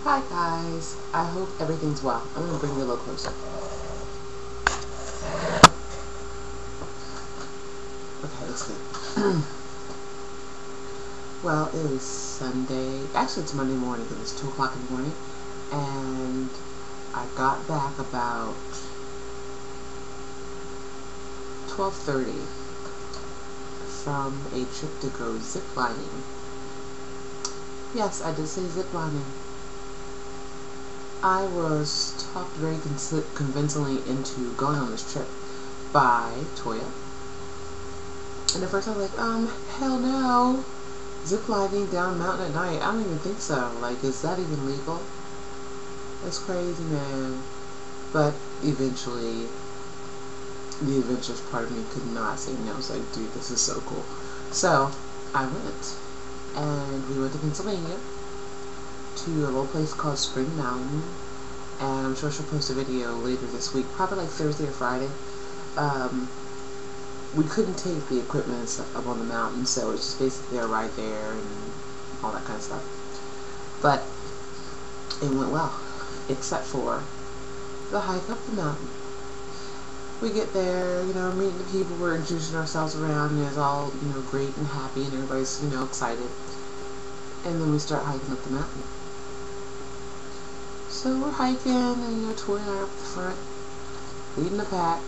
Hi guys, I hope everything's well. I'm going to bring you a little closer. Okay, let's see. Well, it was Sunday, actually it's Monday morning because it's 2 o'clock in the morning, and I got back about 12:30 from a trip to go ziplining. Yes, I did say ziplining. I was talked very convincingly into going on this trip by Toya. And at first I was like, hell no. Ziplining down a mountain at night. I don't even think so. Like, is that even legal? That's crazy, man. But eventually, the adventurous part of me could not say no. I was like, dude, this is so cool. So, I went. And we went to Pennsylvania to a little place called Spring Mountain, and I'm sure she'll post a video later this week, probably like Thursday or Friday. We couldn't take the equipment and stuff up on the mountain, so it's just basically a ride there and all that kind of stuff. But it went well, except for the hike up the mountain. We get there, meeting the people, we're introducing ourselves around, and it's all, great and happy, and everybody's, excited. And then we start hiking up the mountain. So we're hiking, and Tori and I are up the front, leading the pack,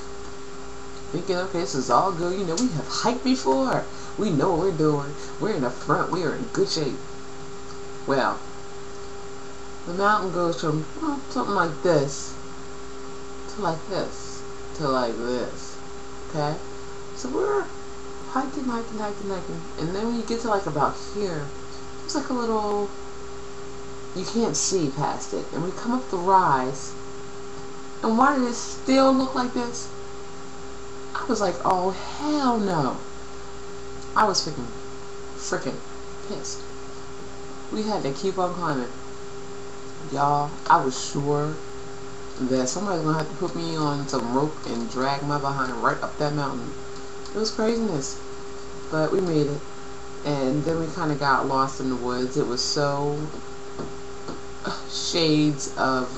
thinking, okay, this is all good. We have hiked before. We know what we're doing. We're in the front. We are in good shape. Well, the mountain goes from something like this to like this to like this. Okay, so we're hiking, and then when you get to like about here, it's like a little. You can't see past it. And we come up the rise. And why did it still look like this? I was like, oh, hell no. I was freaking pissed. We had to keep on climbing. Y'all, I was sure that somebody's going to have to put me on some rope and drag my behind right up that mountain. It was craziness. But we made it. And then we kind of got lost in the woods. It was so shades of,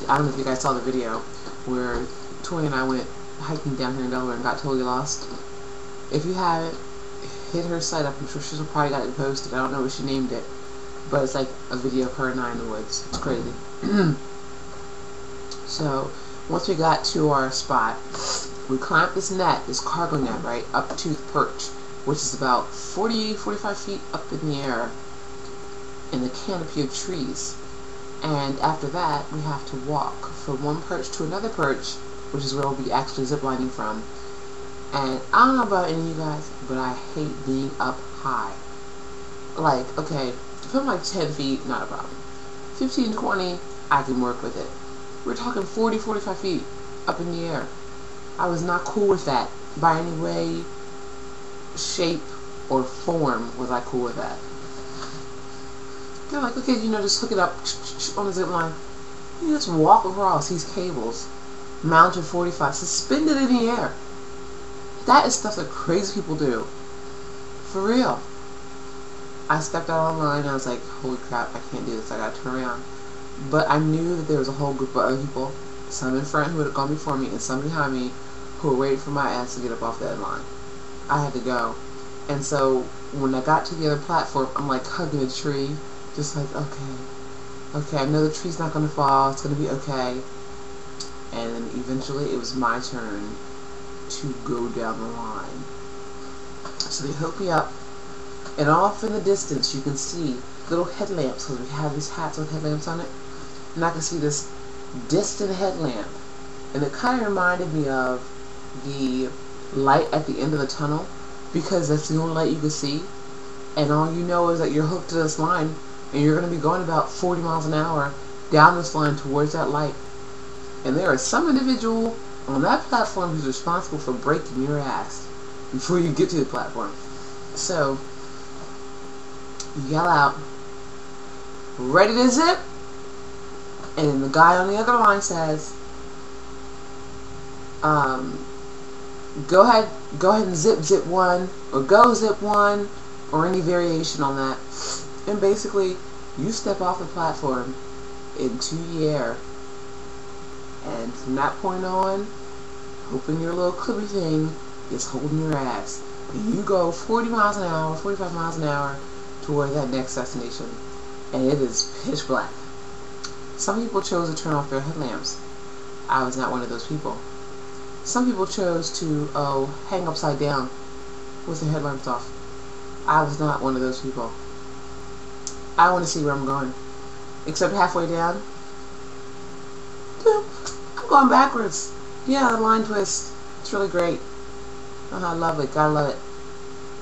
I don't know if you guys saw the video where Tori and I went hiking down here in Delaware and got totally lost. If you haven't, hit her site up. I'm sure she's probably got it posted. I don't know what she named it, but it's like a video of her and I in the woods. It's crazy. So once we got to our spot, we climbed this net, this cargo net, right up to the perch, which is about 45 feet up in the air in the canopy of trees. And after that, we have to walk from one perch to another perch, which is where we'll be actually ziplining from. And I don't know about any of you guys, but I hate being up high. Like, okay, if I'm like 10 feet, not a problem. 15, 20, I can work with it. We're talking 40, 45 feet up in the air. I was not cool with that. By any way, shape, or form was I cool with that. They're like, okay, just hook it up on the zip line. You just walk across these cables, mounted 45, suspended in the air. That is stuff that crazy people do. For real. I stepped out on line and I was like, holy crap, I can't do this. I gotta turn around. But I knew that there was a whole group of other people, some in front who had gone before me and some behind me who were waiting for my ass to get up off that line. I had to go. And so when I got to the other platform, I'm like hugging a tree. Just like, okay, I know the tree's not going to fall, it's going to be okay. And then eventually it was my turn to go down the line. So they hooked me up, and off in the distance you can see little headlamps, because we have these hats with headlamps on it. And I can see this distant headlamp. And it kind of reminded me of the light at the end of the tunnel, because that's the only light you can see. And all you know is that you're hooked to this line, and you're going to be going about 40 miles an hour down this line towards that light. And there is some individual on that platform who's responsible for breaking your ass before you get to the platform. So, you yell out, ready to zip? And then the guy on the other line says, go ahead and zip one, or go zip one, or any variation on that. And basically, you step off the platform into the air. And from that point on, hoping your little clippy thing is holding your ass. And you go 40 miles an hour, 45 miles an hour toward that next destination. And it is pitch black. Some people chose to turn off their headlamps. I was not one of those people. Some people chose to hang upside down with their headlamps off. I was not one of those people. I want to see where I'm going. Except halfway down, I'm going backwards. Yeah, the line twist. It's really great. I love it. Gotta love it.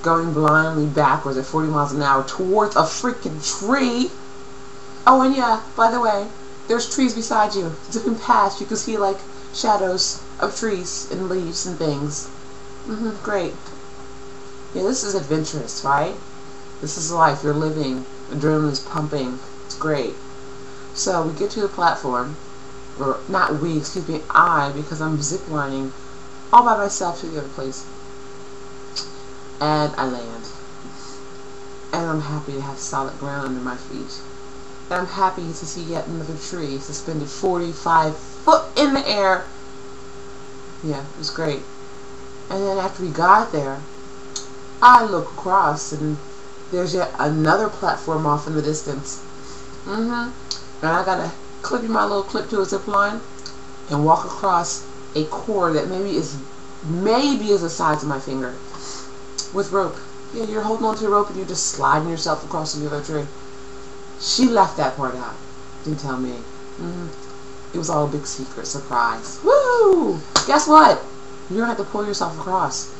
Going blindly backwards at 40 miles an hour towards a freaking tree. Oh, and yeah, by the way, there's trees beside you. Zipping past, you can see like shadows of trees and leaves and things. Great. Yeah, this is adventurous, right? This is life. You're living. Adrenaline is pumping. It's great. So we get to the platform, or not we, excuse me, I, because I'm ziplining all by myself to the other place. And I land. And I'm happy to have solid ground under my feet. And I'm happy to see yet another tree suspended 45 foot in the air. Yeah, it was great. And then after we got there, I look across and there's yet another platform off in the distance. And I gotta clip my little clip to a zip line and walk across a cord that maybe is the size of my finger with rope. Yeah, you're holding onto the rope and you're just sliding yourself across the other tree. She left that part out. Didn't tell me. It was all a big secret surprise. Woo! Guess what? You're gonna have to pull yourself across.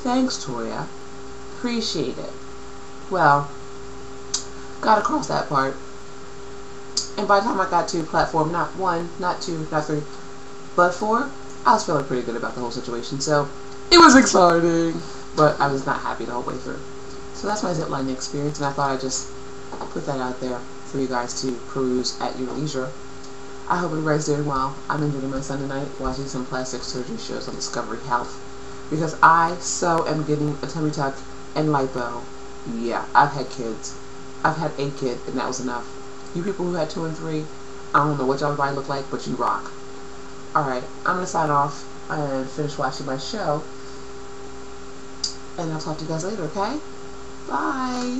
Thanks, Toya. Appreciate it. Well, got across that part. And by the time I got to platform, not 1, not 2, not 3, but 4, I was feeling pretty good about the whole situation. So, it was exciting. But I was not happy the whole way through. So that's my ziplining experience, and I thought I'd just put that out there for you guys to peruse at your leisure. I hope everybody's doing well. I'm enjoying my Sunday night watching some plastic surgery shows on Discovery Health. Because I so am getting a tummy tuck and lipo. Yeah, I've had kids. I've had a kid, and that was enough. You people who had 2 and 3, I don't know what y'all body look like, but you rock. Alright, I'm going to sign off and finish watching my show. And I'll talk to you guys later, okay? Bye!